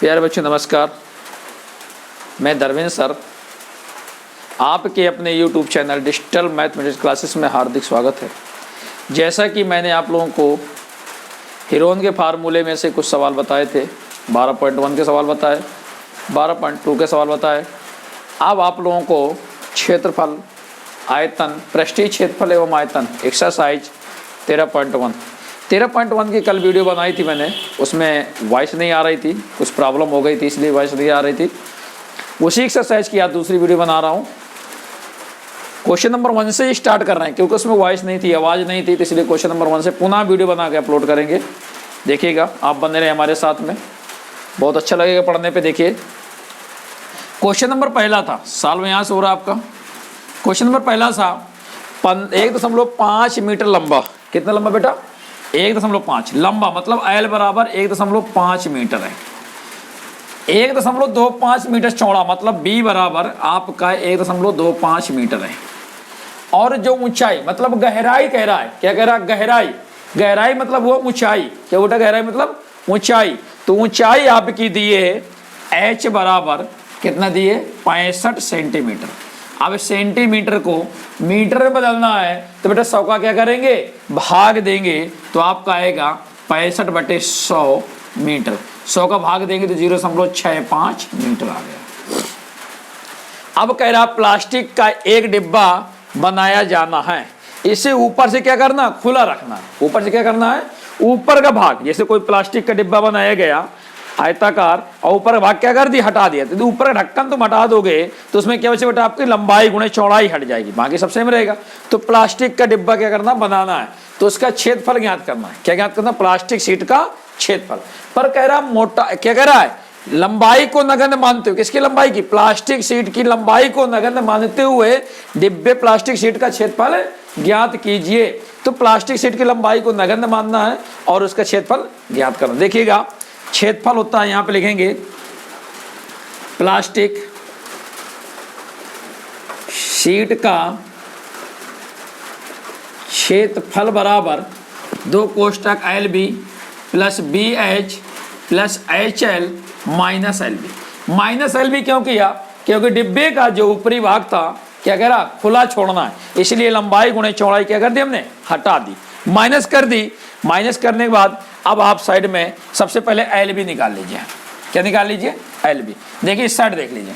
प्यारे बच्चों नमस्कार, मैं धर्मेंद्र सर आपके अपने YouTube channel digital mathematics classes में हार्दिक स्वागत है। जैसा कि मैंने आप लोगों को हीरोन के फार्मूले में से कुछ सवाल बताए थे, 12.1 के सवाल बताए, 12.2 के सवाल बताए। अब आप लोगों को क्षेत्रफल, आयतन, पृष्ठीय क्षेत्रफल एवं आयतन एक्सरसाइज 13.1 की कल वीडियो बनाई थी मैंने, उसमें वॉइस नहीं आ रही थी, कुछ प्रॉब्लम हो गई थी इसलिए वॉइस नहीं आ रही थी। उसी एक्सरसाइज की आज दूसरी वीडियो बना रहा हूँ। क्वेश्चन नंबर 1 से ही स्टार्ट कर रहे हैं क्योंकि उसमें वॉइस नहीं थी, आवाज़ नहीं थी, तो इसलिए क्वेश्चन नंबर 1 से पुनः वीडियो बना के अपलोड करेंगे। देखिएगा, आप बने रहे हमारे साथ में, बहुत अच्छा लगेगा पढ़ने पे। देखिए, क्वेश्चन नंबर पहला था, साल में यहाँ से हो रहा है आपका। क्वेश्चन नंबर पहला था 1.5 मीटर लंबा। कितना लंबा बेटा? 1.5 लंबा, मतलब L बराबर 1.5 मीटर है। 1.25 मीटर चौड़ा, मतलब B बराबर आपका 1.25 मीटर है। और जो ऊंचाई मतलब गहराई कह रहा है, क्या कह रहा है? गहराई। गहराई मतलब वो ऊंचाई। क्या बेटा? गहराई मतलब ऊंचाई। तो ऊंचाई आपकी दी है H बराबर कितना दिए? 65 सेंटीमीटर। अब सेंटीमीटर को मीटर में बदलना है तो बेटा 100 का क्या करेंगे? भाग देंगे, तो आपका आएगा 65/100 मीटर। 100 का भाग देंगे तो 0.65 मीटर आ गया। अब कह रहा प्लास्टिक का एक डिब्बा बनाया जाना है, इसे ऊपर से क्या करना? खुला रखना है। ऊपर से क्या करना है? ऊपर का भाग, जैसे कोई प्लास्टिक का डिब्बा बनाया गया आयताकार, और ऊपर का भाग क्या कर दिया? हटा दिया। तो ऊपर का ढक्कन तुम हटा दोगे तो उसमें क्या बचे बेटा? आपकी लंबाई गुणे चौड़ाई हट जाएगी, बाकी सब सेम रहेगा। तो प्लास्टिक का डिब्बा क्या करना? बनाना है, तो उसका क्षेत्रफल ज्ञात करना है। क्या ज्ञात करना? प्लास्टिक शीट का क्षेत्रफल। पर कह रहा मोटा, क्या कह रहा है? लंबाई को नगण्य मानते हुए, किसकी लंबाई की? प्लास्टिक शीट की लंबाई को नगण्य मानते हुए डिब्बे प्लास्टिक शीट का क्षेत्रफल ज्ञात कीजिए। तो प्लास्टिक शीट की लंबाई को नगण्य मानना है और उसका क्षेत्रफल ज्ञात करना। देखिएगा, क्षेत्रफल होता है, यहां पे लिखेंगे प्लास्टिक शीट का क्षेत्रफल बराबर 2 कोष्टक LB plus BH plus HL minus LB। Minus LB क्यों किया? क्योंकि डिब्बे का जो ऊपरी भाग था, क्या कह रहा? खुला छोड़ना है, इसलिए लंबाई गुणे चौड़ाई क्या कर दी हमने? हटा दी, माइनस कर दी। माइनस करने के बाद अब आप साइड में सबसे पहले LB निकाल लीजिए। क्या निकाल लीजिए? LB। देखिए इस साइड देख लीजिए,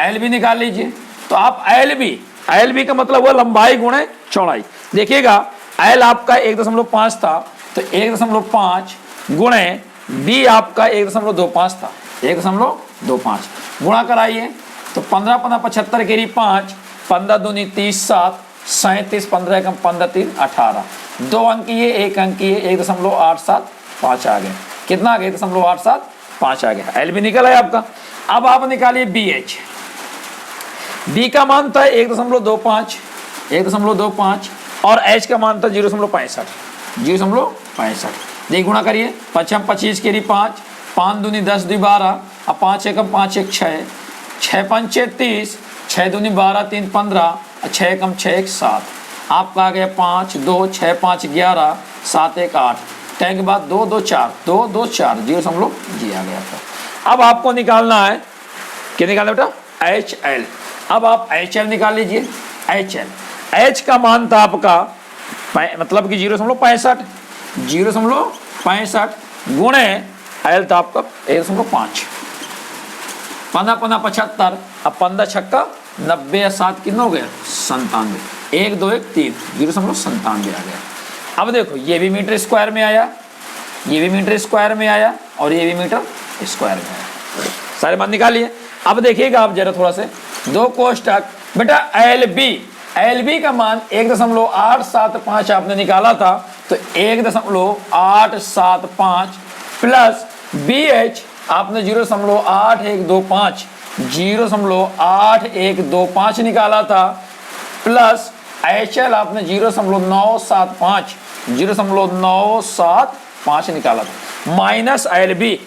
LB निकाल लीजिए। तो आप LB का मतलब वो लंबाई गुणे चौड़ाई। देखिएगा, L आपका 1.5 था, तो 1.5 गुणे B आपका 1.25 था, 1.25 गुणा कराइए तो 15 15 75 केरी 5, 15 दूनी 30 7, 37, 15 कम 15 3 18, 2 अंक ये 1 अंक ये 1.875 आ गया। कितना आ गया? 1.875 आ गया। LB निकल आया आपका। अब आप निकालिए BH। B का मान था 1.25 और H का मान था 0.65। देख गुणा करिए, 5 25 केरी 5, 5 दूनी 10 2 12, अब 5 एकम 5 1 6, 6 5 30, 6 दूनी 12 3 15, 6 एकम 6 1 7। आपका आ गया 5 2 6 5 11 7 1 8। 10 के बाद 2 2 4 2 2 4 0.G आ गया आपका। अब आपको निकालना है, क्या निकालना बेटा? HL। अब आप HL निकाल लीजिए। H का मान था आपका मतलब कि 0.65 गुणे L था आपका 1.5। 15 15 75, अब 15 छक्का 90 या 7 कितना हो गया? 97। 1 2 1 3 0.97 आ गया। अब देखो, ये भी मीटर स्क्वायर में आया, ये भी मीटर स्क्वायर में आया और ये भी मीटर स्क्वायर में आया। सारे मान निकालिए। अब देखिएगा आप जरा थोड़ा से, 2 कोष्टक बेटा LB का मान 1.875 आपने निकाला था, तो 1.875 प्लस BH आपने 0.8125 निकाला था, प्लस HL आपने 0.975 निकाला था, माइनस LB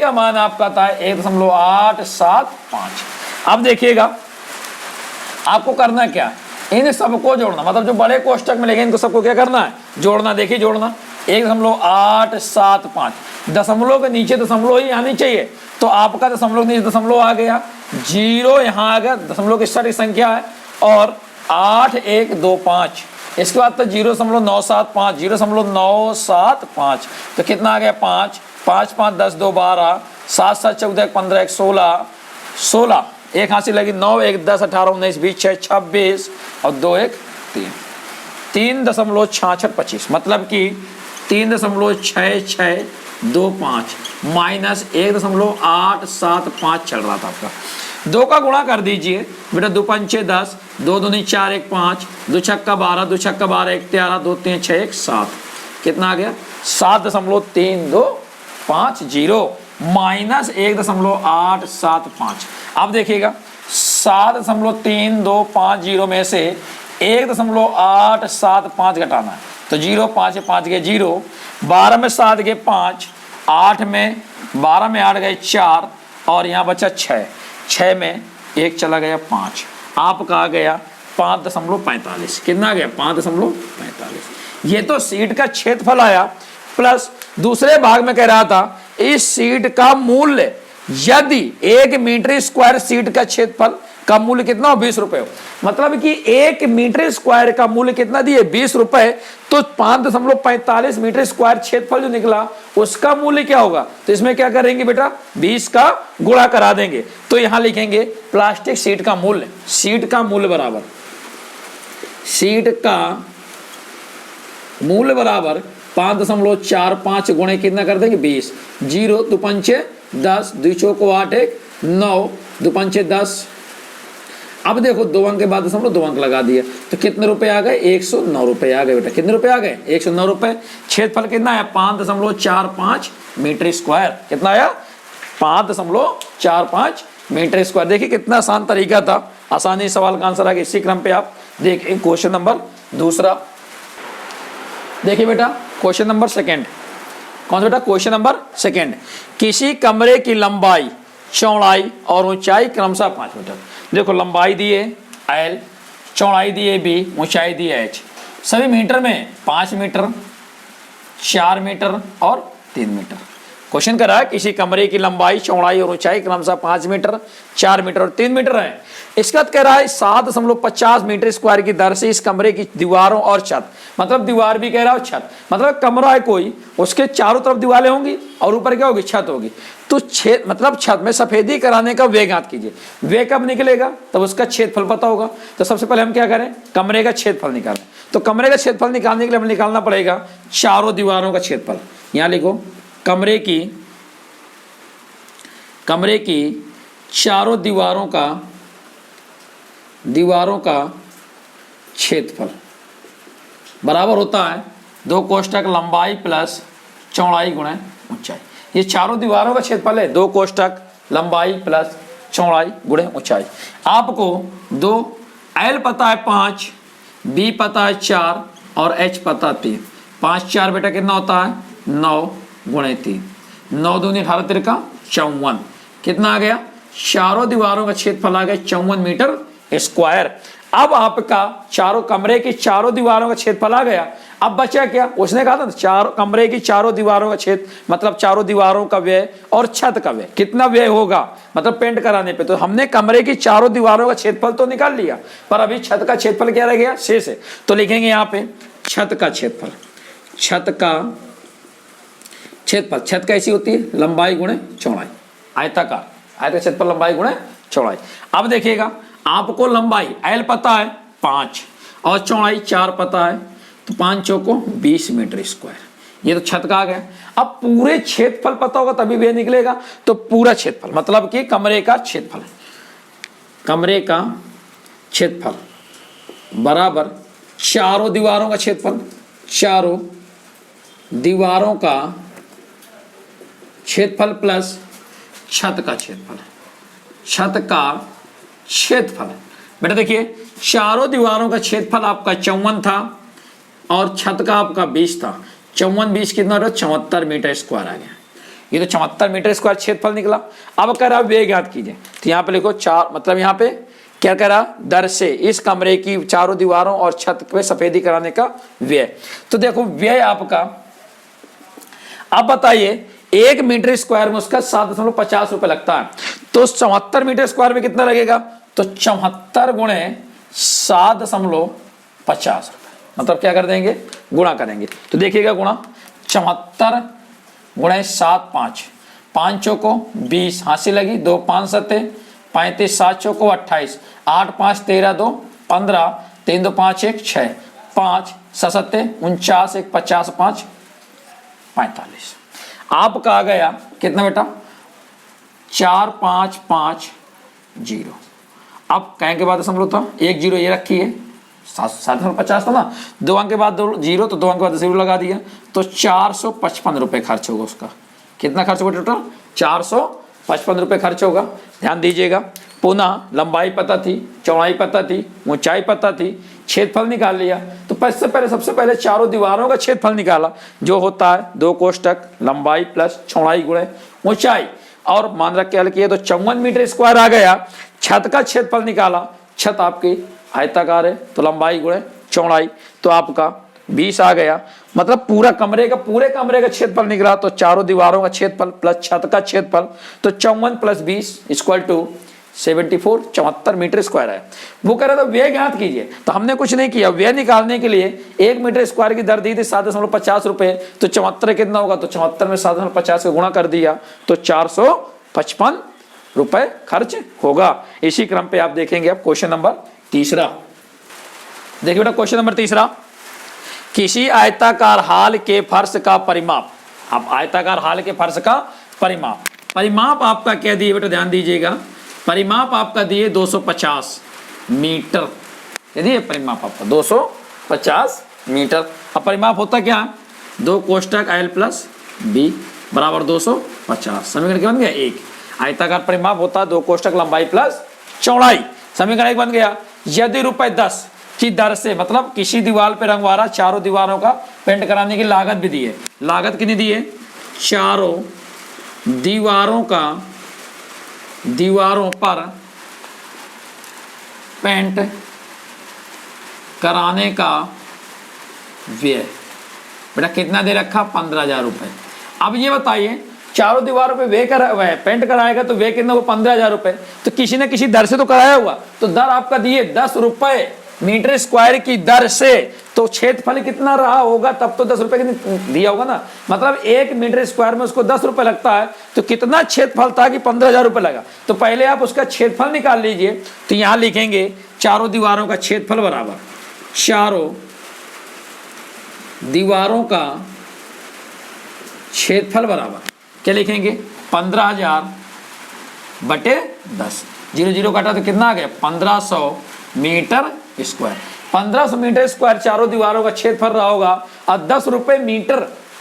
का मान आपका था 1.875। अब देखिएगा आपको करना क्या है? इन सबको जोड़ना, मतलब जो बड़े कोष्टक में लेंगे इनको सबको क्या करना है? जोड़ना। देखिए जोड़ना, 1.875 दशमलव के नीचे दशमलव ही आनी चाहिए, तो आपका दशमलव के नीचे दशमलव आ गया, 0 यहाँ आ गया, दशमलव की सही संख्या है, और 8125, इसके बाद तो 0.975, 0.975, तो कितना आ गया 5, 5 5 10 2 12, 7 7 14 15 1 16, 16 एक हाथ से लगी 9 1 10 18 19 20 6 26 और 2 1 3, 3.6625, मतलब कि 3.6625 माइनस 1.875 चल रहा था आपका। 2 का गुणा कर दीजिए बेटा, 2 पंचे 10, 2 दूनी 4 1 5, 2 छक्का 12, 2 छक्का 12 1 13, 2 3 6 1 7, कितना आ गया 7.3250 माइनस 1.875। अब देखिएगा 7.3250 में से 1.875 घटाना है, तो 0 5 5 गए 0, 12 में 7 गए 5, 8 में 12 में 8 गए 4, और यहाँ बचा 6, 6 में 1 चला गया 5, आपका आ गया 5.45, कितना आ गया 5.45। ये तो सीट का क्षेत्रफल आया, प्लस दूसरे भाग में कह रहा था इस सीट का मूल्य, यदि 1 मीटर स्क्वायर सीट का क्षेत्रफल का मूल्य कितना हो 20 रुपए हो, मतलब कि 1 मीटर स्क्वायर का मूल्य कितना दिए 20 रुपए, तो 5.45 मीटर स्क्वायर क्षेत्रफल जो निकला उसका मूल्य क्या होगा, तो इसमें क्या करेंगे बेटा 20 का गुणा करा देंगे, तो यहां लिखेंगे प्लास्टिक सीट का मूल्य, सीट का मूल्य बराबर, सीट का मूल्य बराबर 5.45 गुणे कितना कर देंगे 20, 0 2 पंचे 10, 2 चौको 8 1 9, 2 पंचे 10। अब देखो 2 अंक के बाद दशमलव 2 अंक लगा दिए, तो कितने रुपए आ गए 109 रुपए आ गए बेटा, कितने रुपए आ गए 109 रुपए। क्षेत्रफल कितना है 5.45 मीटर स्क्वायर, कितना आया 5.45 मीटर स्क्वायर। देखिए कितना आसान तरीका था, आसानी सवाल का आंसर आ गया। इसी क्रम पे आप देखिए क्वेश्चन नंबर दूसरा, देखिए बेटा क्वेश्चन नंबर सेकंड, कौन सा बेटा क्वेश्चन नंबर सेकंड, किसी कमरे की लंबाई चौड़ाई और ऊंचाई क्रमशः 5 मीटर। देखो लंबाई दी है L, चौड़ाई दी है B, ऊंचाई दी है H, सभी मीटर में 5 मीटर 4 मीटर और 3 मीटर। क्वेश्चन कर रहा है किसी कमरे की लंबाई चौड़ाई और ऊंचाई क्रमशः 5 मीटर 4 मीटर और 3 मीटर है। इसके बाद कह रहा है 7.50 मीटर स्क्वायर की दर से इस कमरे की दीवारों और छत, मतलब दीवार भी कह रहा है और छत, मतलब कमरा है कोई, उसके चारों तरफ दीवारें होंगी और ऊपर क्या होगी छत होगी, तो मतलब छत में सफेदी कराने का व्यय ज्ञात कीजिए। व्यय कब निकलेगा तब उसका क्षेत्रफल पता होगा, तो सबसे पहले हम क्या करें कमरे का क्षेत्रफल निकालें। तो कमरे का क्षेत्रफल निकालने के लिए हमें निकालना पड़ेगा चारों दीवारों का क्षेत्रफल। यहाँ लिखो कमरे की चारों दीवारों का क्षेत्रफल बराबर होता है 2 कोष्ठक लंबाई प्लस चौड़ाई गुणे ऊंचाई। ये चारों दीवारों का क्षेत्रफल है 2 कोष्ठक लंबाई प्लस चौड़ाई गुणे ऊंचाई। आपको 2 L पता है 5, B पता है 4 और H पता है 3। 5 4 बेटा कितना होता है 9 गुणे 3, 9 दूनी 18 तिरका 54, कितना आ गया चारों दीवारों का क्षेत्रफल आ गया 54 मीटर स्क्वायर। अब आपका चारों कमरे की चारों दीवारों का क्षेत्रफल आ गया। अब बचा क्या, उसने कहा था चारों कमरे की चारों दीवारों का क्षेत्र, मतलब चारों दीवारों का व्यय और छत का व्यय, कितना व्यय होगा मतलब पेंट कराने पे। तो हमने कमरे की चारों दीवारों का क्षेत्रफल तो निकाल लिया, पर अभी छत का क्षेत्रफल क्या रह गया शेष है। तो लिखेंगे यहाँ पे छत का क्षेत्रफल, छत का क्षेत्रफल, छत कैसी होती है लंबाई गुणे चौड़ाई, आयताकार, आयत क्षेत्रफल लंबाई गुणे चौड़ाई। अब देखिएगा आपको लंबाई L पता है 5 और चौड़ाई 4 पता है, तो 5 चौको 20 मीटर स्क्वायर, ये तो छत का आ गया। अब पूरे क्षेत्रफल पता होगा तभी व्यय निकलेगा, तो पूरा क्षेत्रफल मतलब कि कमरे का क्षेत्रफल, कमरे का क्षेत्रफल बराबर चारों दीवारों का क्षेत्रफल, चारों दीवारों का क्षेत्रफल प्लस छत का क्षेत्रफल, छत का क्षेत्रफल। बेटा देखिए चारों दीवारों का क्षेत्रफल आपका 54 था और छत का आपका 20 था, 54 20 कितना रहा 74 मीटर स्क्वायर आ गया। ये तो 74 मीटर स्क्वायर क्षेत्रफल निकला। अब कह रहा व्यय ज्ञात कीजिए, तो यहाँ पे लिखो 4, मतलब यहाँ पे क्या कह रहा दर से इस कमरे की चारों दीवारों और छत पे सफेदी कराने का व्यय। तो देखो व्यय आपका, अब बताइए 1 मीटर स्क्वायर में उसका 7.50 रुपए लगता है, तो 74 मीटर स्क्वायर में कितना लगेगा, तो 74 गुणे 7.50 रुपए, मतलब क्या कर देंगे, गुणा करेंगे। तो देखिएगा गुणा 74 गुणे 7 5, 5 चौको 20, हाथी लगी 2 5 7 35, 7 चौको 28, 8 5 13 2 15, 3 2 5 1 6, 5 7 49 1 50 5 45। आपका आ गया कितना बेटा, 4 5 5 0। अब कहें के बाद दशमलव था, 1 0 ये रखी है, 750 था ना, 2 अंक के बाद 2 0, तो 2 अंक के बाद 0 लगा दिया, तो 455 रुपए खर्च होगा उसका। कितना खर्च होगा टोटल, 455 रुपए खर्च होगा। ध्यान दीजिएगा, पुनः लंबाई पता थी, चौड़ाई पता थी, ऊंचाई पता थी, क्षेत्रफल निकाल लिया। तो सबसे पहले चारों दीवारों का क्षेत्रफल निकाला, जो होता है 2 कोष्टक लंबाई प्लस चौड़ाई गुणे ऊंचाई, और मान रख के हल किया तो 54 मीटर स्क्वायर आ गया। छत का क्षेत्रफल निकाला, छत आपकी आयताकार है, तो लंबाई गुणे चौड़ाई, तो आपका 20 आ गया। मतलब पूरे कमरे का क्षेत्रफल निकला, तो चारों दीवारों का क्षेत्रफल प्लस छत का क्षेत्रफल, तो 54 plus 20 equal to 74, 74 metre square है। वो कह रहा था व्यय ज्ञात कीजिए, तो हमने कुछ नहीं किया। व्यय निकालने के लिए 1 मीटर स्क्वायर की दर दी थी 7.50 रुपए, तो 74 कितना होगा, तो 74 में 7.50 का गुणा कर दिया, तो 455 रुपए खर्च होगा। इसी क्रम पे आप देखेंगे अब क्वेश्चन नंबर तीसरा। देखिए बेटा क्वेश्चन नंबर तीसरा, किसी आयताकार हॉल के फर्श का परिमाप। अब आयताकार हॉल के फर्श का परिमाप आपका क्या दिए बेटा, ध्यान दीजिएगा, परिमाप आपका दिए 250 मीटर, यदि परिमाप आपका 250 मीटर। अब परिमाप होता क्या, 2 कोष्टक L प्लस B बराबर 250। समीकरण क्या बन गया, 1। आयताकार परिमाप होता है 2 कोष्टक लंबाई प्लस चौड़ाई। समीकरण 1 बन गया। यदि ₹10 की दर से, मतलब किसी दीवार पे रंगवारा, चारों दीवारों का पेंट कराने की लागत भी दी है। लागत कितनी दी है, चारों दीवारों पर पेंट कराने का व्यय बेटा कितना दे रखा, 15,000 रुपए। अब ये बताइए, चारों दीवारों पे पेंट कराएगा तो व्यय कितना, वो 15,000 रुपए। तो किसी ने किसी दर से तो कराया हुआ, तो दर आपका दिए 10 रुपए मीटर स्क्वायर की दर से, तो क्षेत्रफल कितना रहा होगा, तब तो 10 रुपए दिया होगा ना। मतलब 1 मीटर स्क्वायर में उसको 10 रुपए लगता है, तो कितना क्षेत्रफल था कि 15,000 रुपए लगा। तो पहले आप उसका क्षेत्रफल निकाल लीजिए। तो यहां लिखेंगे चारों दीवारों का क्षेत्रफल बराबर चारों दीवारों का क्षेत्रफल बराबर क्या लिखेंगे, 15,000 बटे 10। 0 0 काटा तो कितना आ गया, 1500 मीटर स्क्वायर। 1500 मीटर स्क्वायर चारों दीवारों का क्षेत्रफल रहा होगा, और 10 रुपए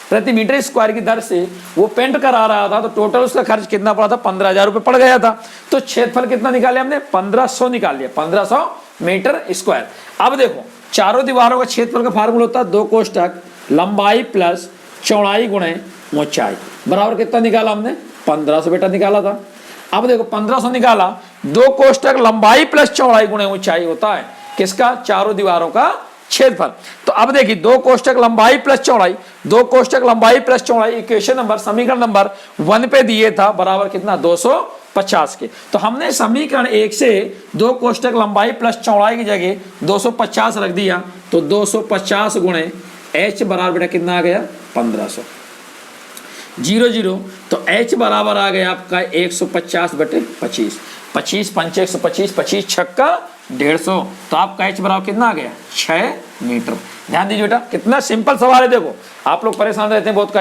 प्रति मीटर स्क्वायर की दर से वो पेंट करा रहा था, तो टोटल उसका खर्च कितना पड़ा था, 15,000 रुपए पड़ गया था। तो क्षेत्रफल कितना निकाले हमने, 1500 निकाल लिया, 1500 मीटर स्क्वायर। अब देखो, चारों दीवारों का क्षेत्रफल का फार्मूला होता है 2 कोष्टक लंबाई प्लस चौड़ाई गुणे ऊंचाई बराबर कितना निकाला हमने, 1500 बेटा निकाला था। अब देखो 1500 निकाला, 2 कोष्टक लंबाई प्लस चौड़ाई गुणे ऊंचाई होता है किसका, चारों दीवारों का क्षेत्रफल। तो अब देखिए 2 कोष्टक लंबाई प्लस चौड़ाई, 2 कोष्टक लंबाई प्लस चौड़ाई इक्वेशन नंबर, समीकरण नंबर 1 पे दिए था बराबर कितना, 250 के। तो हमने समीकरण 1 से 2 कोष्टक लंबाई प्लस चौड़ाई की जगह 250 रख दिया, तो 250 गुणे h बराबर बेटा कितना आ गया, 1500। 0 0, तो h बराबर आ गया आपका 150 बटे 25, 25 पंच 125, 25 छक्का 150, तो आपका h बराबर कितना आ गया, 6 मीटर। ध्यान दीजिए बेटा, कितना सिंपल सवाल है। देखो आप लोग परेशान रहते हैं, बहुत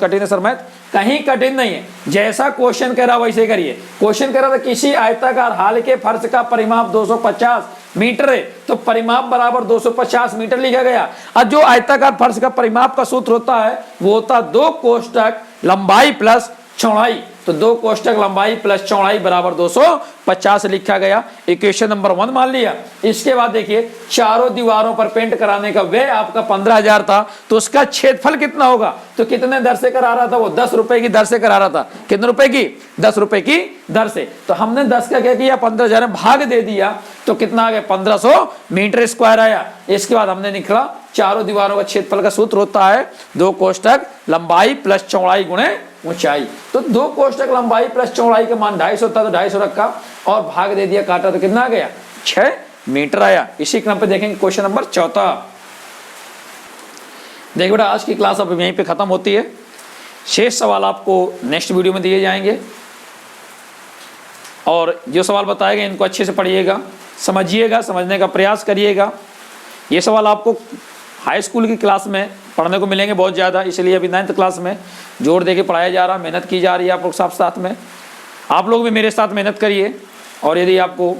कठिन है सर, मैं कहीं कठिन नहीं है, जैसा क्वेश्चन कह रहा वैसे करिए। क्वेश्चन कह रहा था किसी आयताकार हॉल के फर्श का परिमाप 250 मीटर है, तो परिमाप बराबर 250 मीटर लिखा गया। और जो आयताकार फर्श का परिमाप का सूत्र होता है वो होता है 2 कोष्टक लंबाई प्लस चौड़ाई, तो 2 कोष्टक लंबाई प्लस चौड़ाई बराबर 250 लिखा गया। इक्वेशन नंबर 1 मान लिया। इसके बाद देखिए, चारों दीवारों पर पेंट कराने का व्यय आपका 15,000 था, तो उसका क्षेत्रफल कितना होगा, तो कितने दर से करा रहा था, वो 10 रुपए की दर से करा रहा था। कितने रुपए की, 10 रुपए की दर से। तो हमने 10 का क्या किया, 15,000 में भाग दे दिया, तो कितना आ गया, 1500 मीटर स्क्वायर आया। इसके बाद हमने निकला चारों दीवारों का क्षेत्रफल का सूत्र होता है 2 कोष्टक लंबाई प्लस चौड़ाई गुणे ऊंचाई। तो 2 कोष्टक लंबाई प्लस चौड़ाई का मान 250 था, तो 250 रखा और भाग दे दिया, काटा तो कितना आ गया 6 मीटर आया। इसी क्रम पे देखेंगे क्वेश्चन नंबर 4। देखिए बेटा आज की क्लास अब यहीं पे खत्म होती है। शेष सवाल आपको नेक्स्ट वीडियो में दिए जाएंगे और जो सवाल बताए गए इनको अच्छे से पढ़िएगा, समझिएगा, समझने का प्रयास करिएगा। ये सवाल आपको हाई स्कूल की क्लास में पढ़ने को मिलेंगे बहुत ज़्यादा, इसलिए अभी 9th क्लास में जोर दे के पढ़ाया जा रहा, मेहनत की जा रही है आप लोग साथ में। आप लोग भी मेरे साथ मेहनत करिए और यदि आपको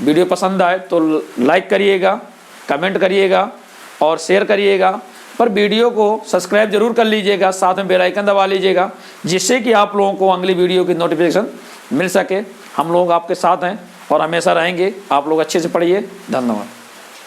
वीडियो पसंद आए तो लाइक करिएगा, कमेंट करिएगा और शेयर करिएगा। पर वीडियो को सब्सक्राइब जरूर कर लीजिएगा, साथ में बेल आइकन दबा लीजिएगा, जिससे कि आप लोगों को अगली वीडियो की नोटिफिकेशन मिल सके। हम लोग आपके साथ हैं और हमेशा रहेंगे। आप लोग अच्छे से पढ़िए। धन्यवाद।